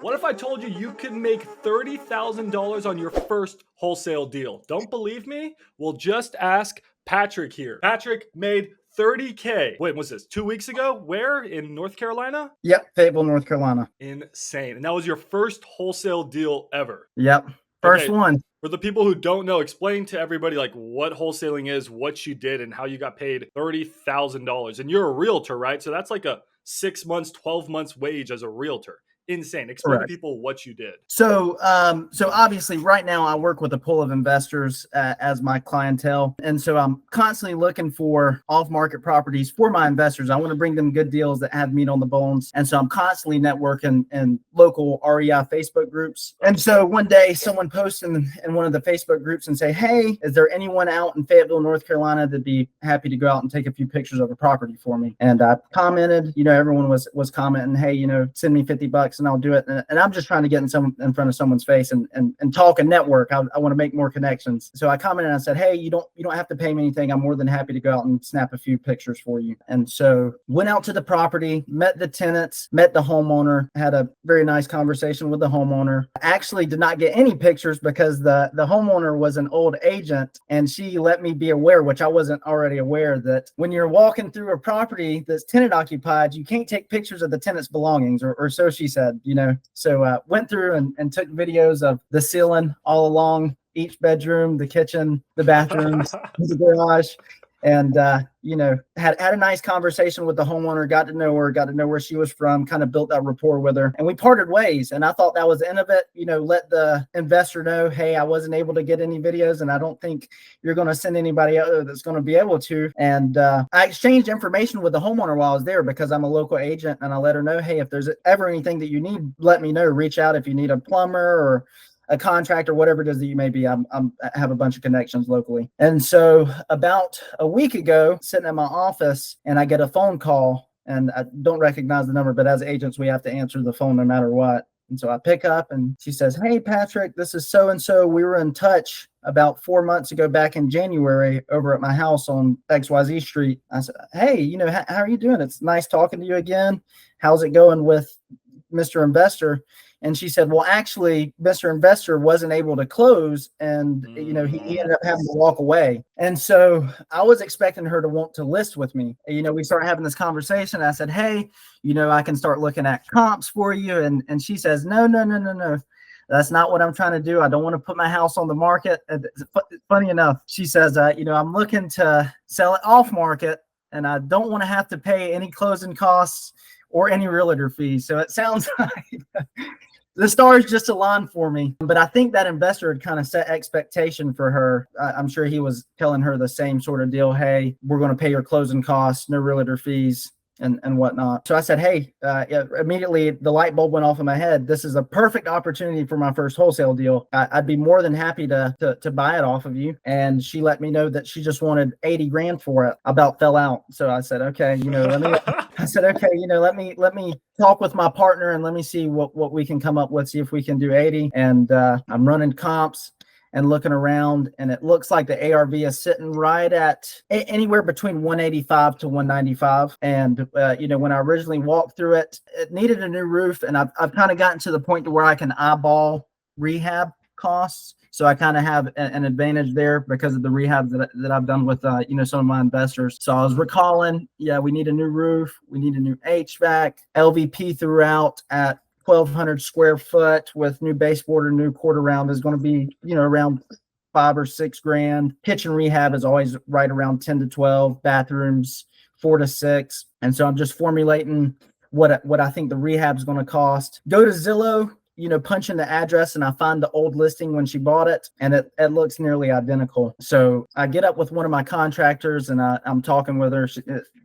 What if I told you you could make $30,000 on your first wholesale deal? Don't believe me? Well, just ask Patrick here. Patrick made 30K. Wait, was this 2 weeks ago? Where? In North Carolina? Yep, Fayetteville, North Carolina. Insane. And that was your first wholesale deal ever. Yep, first Okay, one. for the people who don't know, explain to everybody like what wholesaling is, what you did, and how you got paid $30,000. And you're a realtor, right? So that's like a 6 months, 12 months wage as a realtor. Insane. Explain to Correct. people what you did. So obviously right now I work with a pool of investors as my clientele. And so I'm constantly looking for off-market properties for my investors. I want to bring them good deals that have meat on the bones. And so I'm constantly networking in local REI Facebook groups. And so one day someone posted in one of the Facebook groups and say, hey, is there anyone out in Fayetteville, North Carolina that'd be happy to go out and take a few pictures of a property for me? And I commented, everyone was commenting, hey, send me $50 and I'll do it. And I'm just trying to get in front of someone's face and talk and network. I want to make more connections. So I commented and I said, hey, you don't have to pay me anything. I'm more than happy to go out and snap a few pictures for you. And so went out to the property, met the tenants, met the homeowner, had a very nice conversation with the homeowner. Actually did not get any pictures because the homeowner was an old agent, and she let me be aware, which I wasn't already aware, that when you're walking through a property that's tenant occupied, you can't take pictures of the tenant's belongings, or so she said. So went through and took videos of the ceiling all along each bedroom, the kitchen, the bathrooms, the garage, and had a nice conversation with the homeowner, got to know her, got to know where she was from, kind of built that rapport with her, and we parted ways. And I thought that was the end of it. Let the investor know, hey, I wasn't able to get any videos, and I don't think you're going to send anybody out there that's going to be able to. And I exchanged information with the homeowner while I was there because I'm a local agent, and I let her know, hey, if there's ever anything that you need, let me know. Reach out if you need a plumber or a contractor, whatever it is that you may be. I have a bunch of connections locally. And so about a week ago, sitting at my office, and I get a phone call, and I don't recognize the number, but as agents, we have to answer the phone no matter what. And so I pick up, and she says, hey, Patrick, this is so-and-so. We were in touch about 4 months ago back in January over at my house on XYZ Street. I said, hey, how are you doing? It's nice talking to you again. How's it going with Mr. Investor? And she said, well, actually, Mr. Investor wasn't able to close, and he ended up having to walk away. And so I was expecting her to want to list with me. We started having this conversation. I said, hey, I can start looking at comps for you. And she says, no. That's not what I'm trying to do. I don't want to put my house on the market. Funny enough, she says, I'm looking to sell it off market, and I don't want to have to pay any closing costs or any realtor fees. So it sounds like the stars just aligned for me. But I think that investor had kind of set expectation for her. I'm sure he was telling her the same sort of deal. Hey, we're going to pay your closing costs, no realtor fees and whatnot. So I said, hey, immediately the light bulb went off in my head. This is a perfect opportunity for my first wholesale deal. I'd be more than happy to buy it off of you. And she let me know that she just wanted 80 grand for it. I about fell out. So I said, okay, let me talk with my partner and let me see what we can come up with, see if we can do 80. And I'm running comps and looking around, and it looks like the ARV is sitting right at anywhere between 185 to 195. And when I originally walked through it, it needed a new roof, and I've kind of gotten to the point to where I can eyeball rehab costs. So I kind of have an advantage there because of the rehab that I've done with some of my investors. So I was recalling, we need a new roof, we need a new HVAC, LVP throughout at 1,200 square foot with new baseboard or new quarter round is going to be, around $5 or $6 grand. Kitchen rehab is always right around 10 to 12. Bathrooms, 4 to 6. And so I'm just formulating what I think the rehab is going to cost. Go to Zillow, punch in the address, and I find the old listing when she bought it, and it looks nearly identical. So I get up with one of my contractors, and I'm talking with her,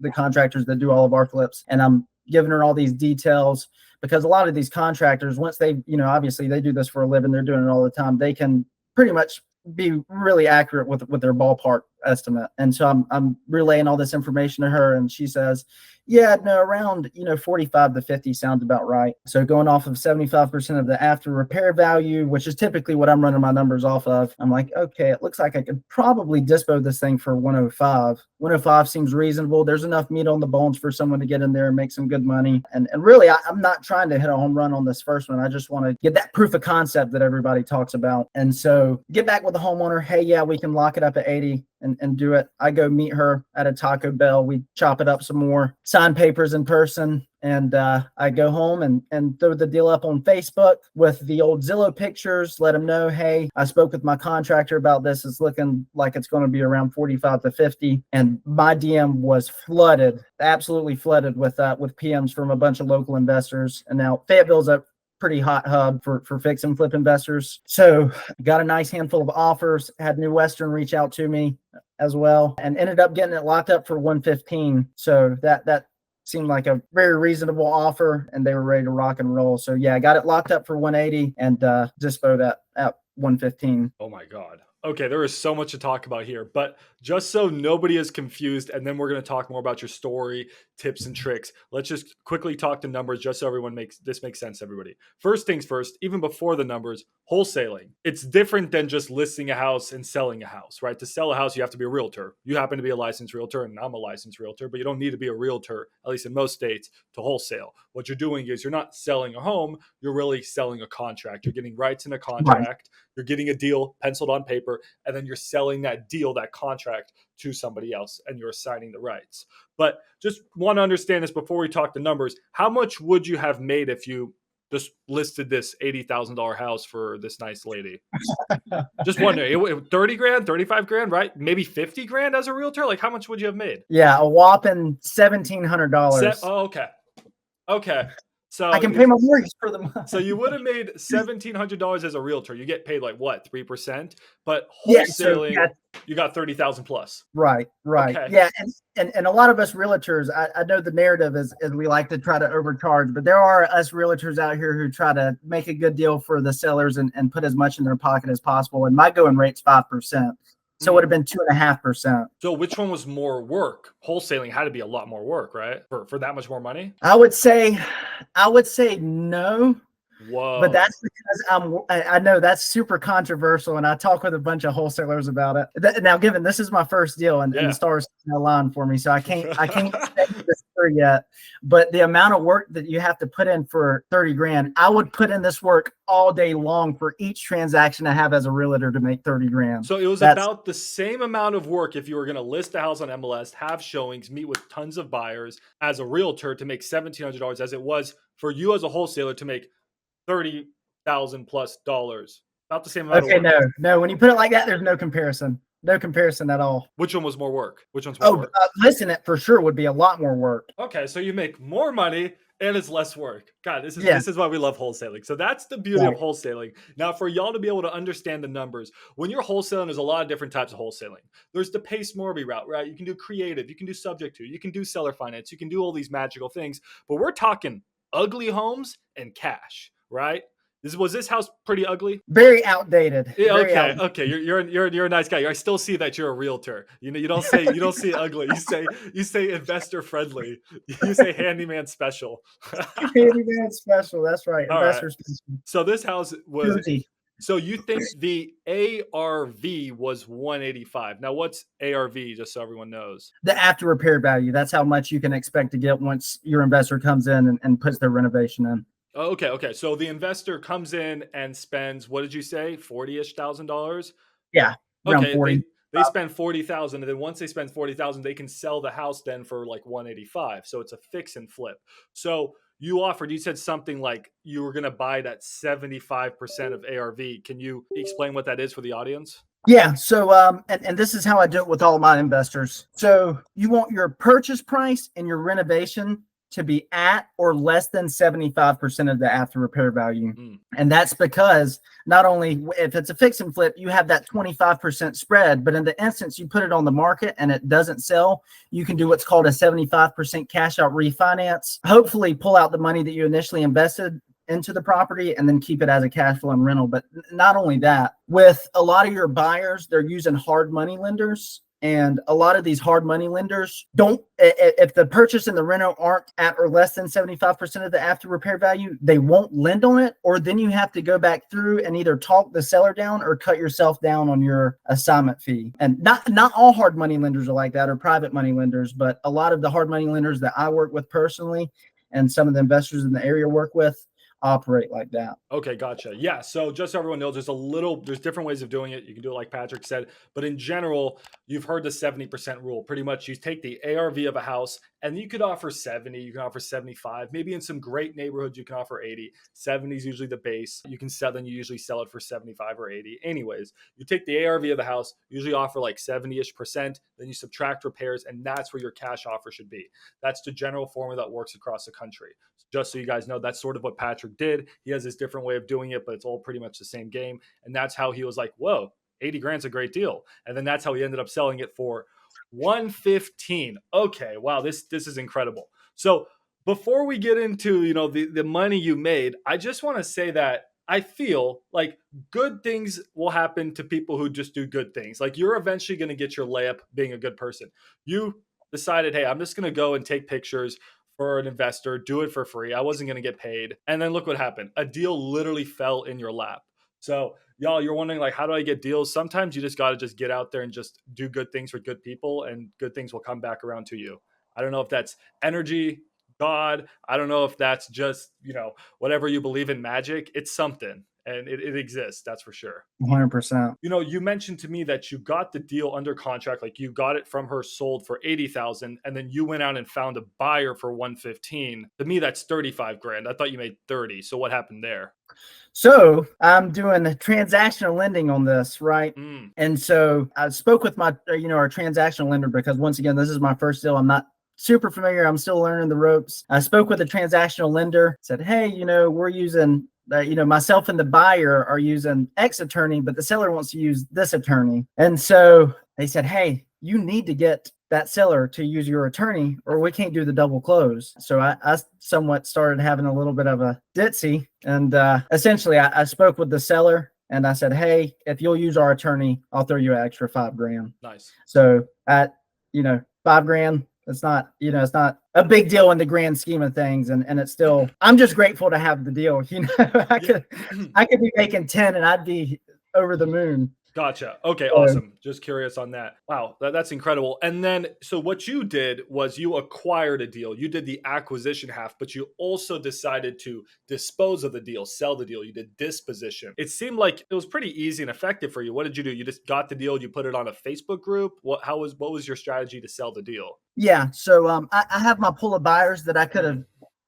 the contractors that do all of our flips, and I'm giving her all these details. Because a lot of these contractors, once they, obviously they do this for a living, they're doing it all the time, they can pretty much be really accurate with their ballpark estimate. And so I'm relaying all this information to her, and she says, Yeah, no, around, 45 to 50 sounds about right. So going off of 75% of the after repair value, which is typically what I'm running my numbers off of, I'm like, okay, it looks like I could probably dispo this thing for 105. 105 seems reasonable. There's enough meat on the bones for someone to get in there and make some good money. And really, I'm not trying to hit a home run on this first one. I just want to get that proof of concept that everybody talks about. And so get back with the homeowner. Hey, yeah, we can lock it up at 80 and do it. I go meet her at a Taco Bell. We chop it up some more, sign papers in person, and I go home and throw the deal up on Facebook with the old Zillow pictures, let them know, hey, I spoke with my contractor about this. It's looking like it's going to be around 45 to 50. And my DM was flooded, absolutely flooded with PMs from a bunch of local investors. And now Fayetteville's a pretty hot hub for fix and flip investors. So got a nice handful of offers, had New Western reach out to me as well, and ended up getting it locked up for 115. So that seemed like a very reasonable offer, and they were ready to rock and roll. So yeah, I got it locked up for 180 and dispoed at 115. Oh my God. Okay, there is so much to talk about here, but just so nobody is confused, and then we're going to talk more about your story, tips, and tricks. Let's just quickly talk the numbers just so everyone makes sense to everybody. First things first, even before the numbers, wholesaling. It's different than just listing a house and selling a house, right? To sell a house, you have to be a realtor. You happen to be a licensed realtor, and I'm a licensed realtor, but you don't need to be a realtor, at least in most states, to wholesale. What you're doing is you're not selling a home, you're really selling a contract. You're getting rights in a contract. Right. You're getting a deal penciled on paper, and then you're selling that deal, that contract, to somebody else, and you're assigning the rights. But just want to understand this before we talk the numbers. How much would you have made if you just listed this $80,000 house for this nice lady? Just wondering, 30 grand, 35 grand, right? Maybe 50 grand as a realtor? Like, how much would you have made? Yeah, a whopping $1,700. Oh, okay. Okay. So I can pay my mortgage for the month. So you would have made $1,700 as a realtor. You get paid like what, 3%? But wholesaling, you got 30,000 plus. Right. Okay. Yeah, and a lot of us realtors, I know the narrative is we like to try to overcharge, but there are us realtors out here who try to make a good deal for the sellers and put as much in their pocket as possible. And my going rate's 5%. So it would have been 2.5%. So which one was more work? Wholesaling had to be a lot more work, right? For that much more money? I would say no. Whoa. But that's because I know that's super controversial, and I talk with a bunch of wholesalers about it. Now, given this is my first deal, and the stars align for me, so I can't say this for yet. But the amount of work that you have to put in for 30 grand, I would put in this work all day long for each transaction I have as a realtor to make 30 grand. So it was about the same amount of work if you were going to list a house on MLS, have showings, meet with tons of buyers as a realtor to make $1,700 as it was for you as a wholesaler to make $30,000 plus. About the same amount of work. No. When you put it like that, there's no comparison. No comparison at all. Which one was more work? Which one's more work? Listen, it for sure would be a lot more work. Okay, so you make more money and it's less work. God, this is why we love wholesaling. So that's the beauty of wholesaling. Now, for y'all to be able to understand the numbers, when you're wholesaling, there's a lot of different types of wholesaling. There's the Pace Morby route, right? You can do creative, you can do subject to, you can do seller finance, you can do all these magical things. But we're talking ugly homes and cash, right? Was this house pretty ugly? Very outdated. Yeah, okay. You're a nice guy. I still see that you're a realtor. You know, you don't say ugly. You say investor friendly. You say handyman special. Handyman special. That's right. Investor special. So this house was. Dirty. So you think the ARV was 185? Now, what's ARV? Just so everyone knows. The after repair value. That's how much you can expect to get once your investor comes in and puts their renovation in. Okay. So the investor comes in and spends, what did you say, $40,000-ish? Yeah, around 40. They spend $40,000, and then once they spend $40,000, they can sell the house then for like 185. So it's a fix and flip. So you said something like you were going to buy that 75% of ARV. Can you explain what that is for the audience? Yeah. So, and this is how I do it with all my investors. So you want your purchase price and your renovation to be at or less than 75% of the after repair value. And that's because not only if it's a fix and flip, you have that 25% spread, but in the instance you put it on the market and it doesn't sell, you can do what's called a 75% cash out refinance, hopefully pull out the money that you initially invested into the property and then keep it as a cash flow and rental. But not only that, with a lot of your buyers, they're using hard money lenders. And a lot of these hard money lenders don't, if the purchase and the reno aren't at or less than 75% of the after repair value, they won't lend on it. Or then you have to go back through and either talk the seller down or cut yourself down on your assignment fee. And not all hard money lenders are like that, or private money lenders, but a lot of the hard money lenders that I work with personally and some of the investors in the area work with operate like that. Okay, gotcha. Yeah. So just so everyone knows, there's different ways of doing it. You can do it like Patrick said, but in general, you've heard the 70% rule. Pretty much you take the ARV of a house and you could offer 70, you can offer 75, maybe in some great neighborhoods, you can offer 80. 70 is usually the base. You can sell, then you usually sell it for 75 or 80. Anyways, you take the ARV of the house, usually offer like 70-ish%, then you subtract repairs, and that's where your cash offer should be. That's the general formula that works across the country. Just so you guys know, that's sort of what Patrick did. He has this different way of doing it, but it's all pretty much the same game. And that's how he was like, whoa, 80 grand's a great deal. And then that's how he ended up selling it for 115. Okay, wow, this is incredible. So before we get into, the money you made, I just want to say that I feel like good things will happen to people who just do good things. Like, you're eventually going to get your layup being a good person. You decided, hey, I'm just going to go and take pictures for an investor, do it for free. I wasn't going to get paid. And then look what happened. A deal literally fell in your lap. So y'all, you're wondering, like, how do I get deals? Sometimes you just got to just get out there and just do good things for good people, and good things will come back around to you. I don't know if that's energy, God. I don't know if that's just, whatever you believe in, magic. It's something, and it exists. That's for sure. 100%. You mentioned to me that you got the deal under contract, like you got it from her sold for 80,000, and then you went out and found a buyer for 115. To me, that's 35 grand. I thought you made 30. So what happened there? So I'm doing transactional lending on this, right? And so I spoke with my, our transactional lender, because once again, this is my first deal. I'm not super familiar. I'm still learning the ropes. I spoke with a transactional lender, said, hey, we're using, myself and the buyer are using X attorney, but the seller wants to use this attorney. And so they said, hey, you need to get that seller to use your attorney, or we can't do the double close. So I somewhat started having a little bit of a ditzy. And essentially I spoke with the seller and I said, hey, if you'll use our attorney, I'll throw you an extra $5 grand. Nice. So at, $5 grand, it's not, it's not a big deal in the grand scheme of things. And it's still, I'm just grateful to have the deal. I could be making 10 and I'd be over the moon. Gotcha. Okay, awesome. Just curious on that. Wow, that's incredible. And then, so what you did was you acquired a deal. You did the acquisition half, but you also decided to dispose of the deal, sell the deal. You did disposition. It seemed like it was pretty easy and effective for you. What did you do? You just got the deal, you put it on a Facebook group. What was your strategy to sell the deal? Yeah. So I have my pool of buyers that I could have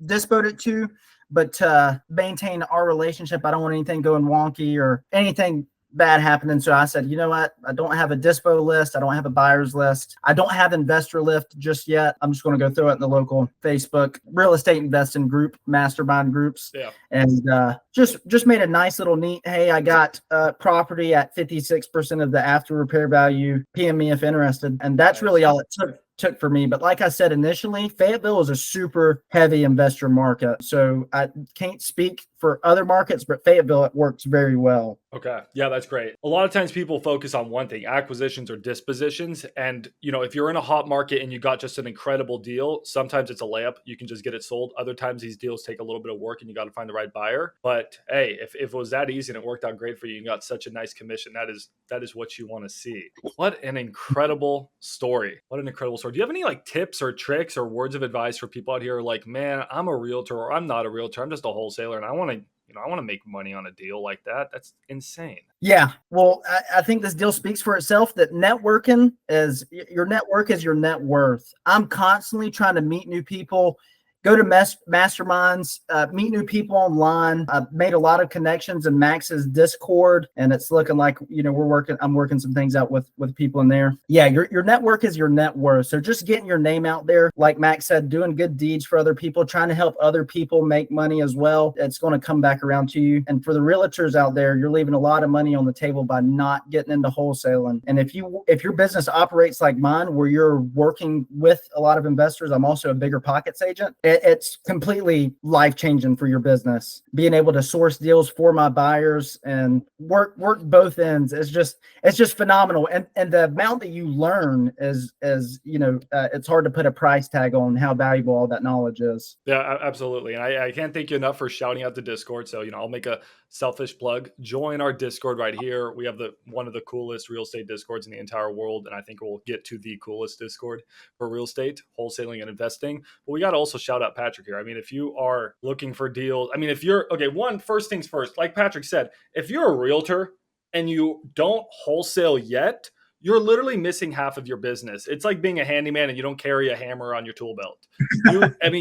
disposed it to, but to maintain our relationship, I don't want anything going wonky or anything bad happening. So I said, you know what? I don't have a dispo list. I don't have a buyer's list. I don't have investor lift just yet. I'm just going to go throw it in the local Facebook real estate investing group, mastermind groups. Yeah. And just made a nice little neat, hey, I got property at 56% of the after repair value. PM me if interested. And that's really all it took for me. But like I said, initially, Fayetteville is a super heavy investor market. So I can't speak for other markets, but Fayetteville, it works very well. Okay. Yeah, that's great. A lot of times people focus on one thing, acquisitions or dispositions. And, if you're in a hot market and you got just an incredible deal, sometimes it's a layup. You can just get it sold. Other times these deals take a little bit of work and you got to find the right buyer. But hey, if it was that easy and it worked out great for you, you got such a nice commission, that is what you want to see. What an incredible story. What an incredible story. Do you have any tips or tricks or words of advice for people out here like, man, I'm a realtor or I'm not a realtor, I'm just a wholesaler and I want to make money on a deal like that? That's insane. Yeah. Well, I think this deal speaks for itself, that networking is your network is your net worth. I'm constantly trying to meet new people, go to masterminds, meet new people online. I've made a lot of connections in Max's Discord, and it's looking like, I'm working some things out with people in there. Yeah, your network is your net worth. So just getting your name out there, like Max said, doing good deeds for other people, trying to help other people make money as well. It's going to come back around to you. And for the realtors out there, you're leaving a lot of money on the table by not getting into wholesaling. And if your business operates like mine, where you're working with a lot of investors, I'm also a bigger pockets agent. it's completely life-changing for your business. Being able to source deals for my buyers and work both ends is just phenomenal. And the amount that you learn is it's hard to put a price tag on how valuable all that knowledge is. Yeah, absolutely. And I can't thank you enough for shouting out the Discord. So, I'll make a selfish plug. Join our Discord right here. We have one of the coolest real estate Discords in the entire world. And I think we'll get to the coolest Discord for real estate, wholesaling, and investing. But we got to also shout out Patrick here. I mean, if you are looking for deals, if you're, okay, first things first, like Patrick said, if you're a realtor and you don't wholesale yet, you're literally missing half of your business. It's like being a handyman and you don't carry a hammer on your tool belt.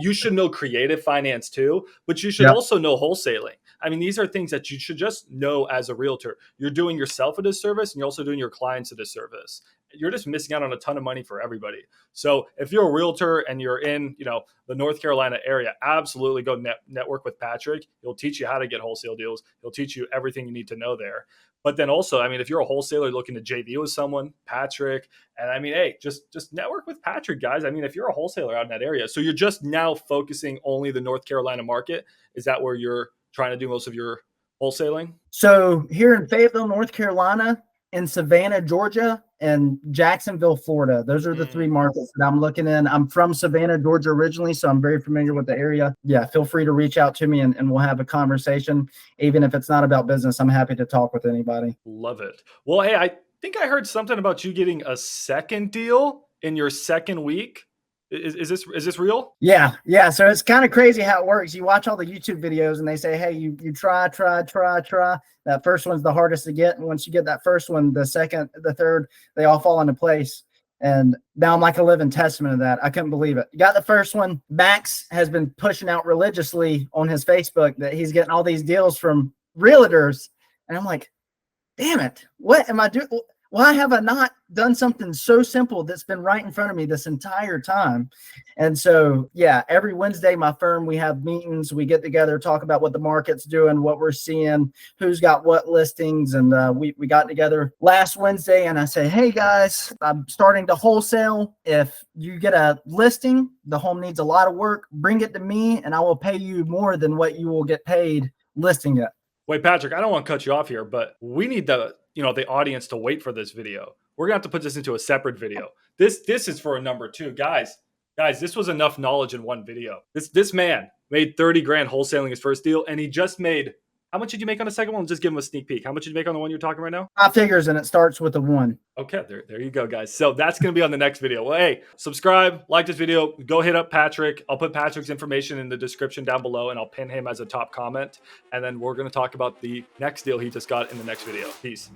You should know creative finance too, but you should also know wholesaling. These are things that you should just know as a realtor. You're doing yourself a disservice and you're also doing your clients a disservice. You're just missing out on a ton of money for everybody. So if you're a realtor and you're in, the North Carolina area, absolutely go network with Patrick. He'll teach you how to get wholesale deals. He'll teach you everything you need to know there. But then also, if you're a wholesaler looking to JV with someone, Patrick, and hey, just network with Patrick, guys. If you're a wholesaler out in that area, so you're just now focusing only the North Carolina market, is that where you're trying to do most of your wholesaling? So here in Fayetteville, North Carolina, in Savannah, Georgia, and Jacksonville, Florida. Those are the three markets that I'm looking in. I'm from Savannah, Georgia originally, so I'm very familiar with the area. Yeah, feel free to reach out to me and we'll have a conversation. Even if it's not about business, I'm happy to talk with anybody. Love it. Well, hey, I think I heard something about you getting a second deal in your second week. Is this real? Yeah. So it's kind of crazy how it works. You watch all the YouTube videos and they say, hey, you try. That first one's the hardest to get. And once you get that first one, the second, the third, they all fall into place. And now I'm like a living testament of that. I couldn't believe it. Got the first one. Max has been pushing out religiously on his Facebook that he's getting all these deals from realtors. And I'm like, damn it. What am I doing? Why have I not done something so simple that's been right in front of me this entire time? And so, yeah, every Wednesday, my firm, we have meetings. We get together, talk about what the market's doing, what we're seeing, who's got what listings. And we got together last Wednesday and I say, hey, guys, I'm starting to wholesale. If you get a listing, the home needs a lot of work, bring it to me and I will pay you more than what you will get paid listing it. Wait, Patrick, I don't want to cut you off here, but we need the audience to wait for this video. We're gonna have to put this into a separate video. This is for a number 2, guys. This was enough knowledge in one video. This man made 30 grand wholesaling his first deal, and he just made. How much did you make on the second one? Just give him a sneak peek. How much did you make on the one you're talking right now? 5 figures, and it starts with a 1. Okay, there you go, guys. So that's going to be on the next video. Well, hey, subscribe, like this video, go hit up Patrick. I'll put Patrick's information in the description down below, and I'll pin him as a top comment. And then we're going to talk about the next deal he just got in the next video. Peace.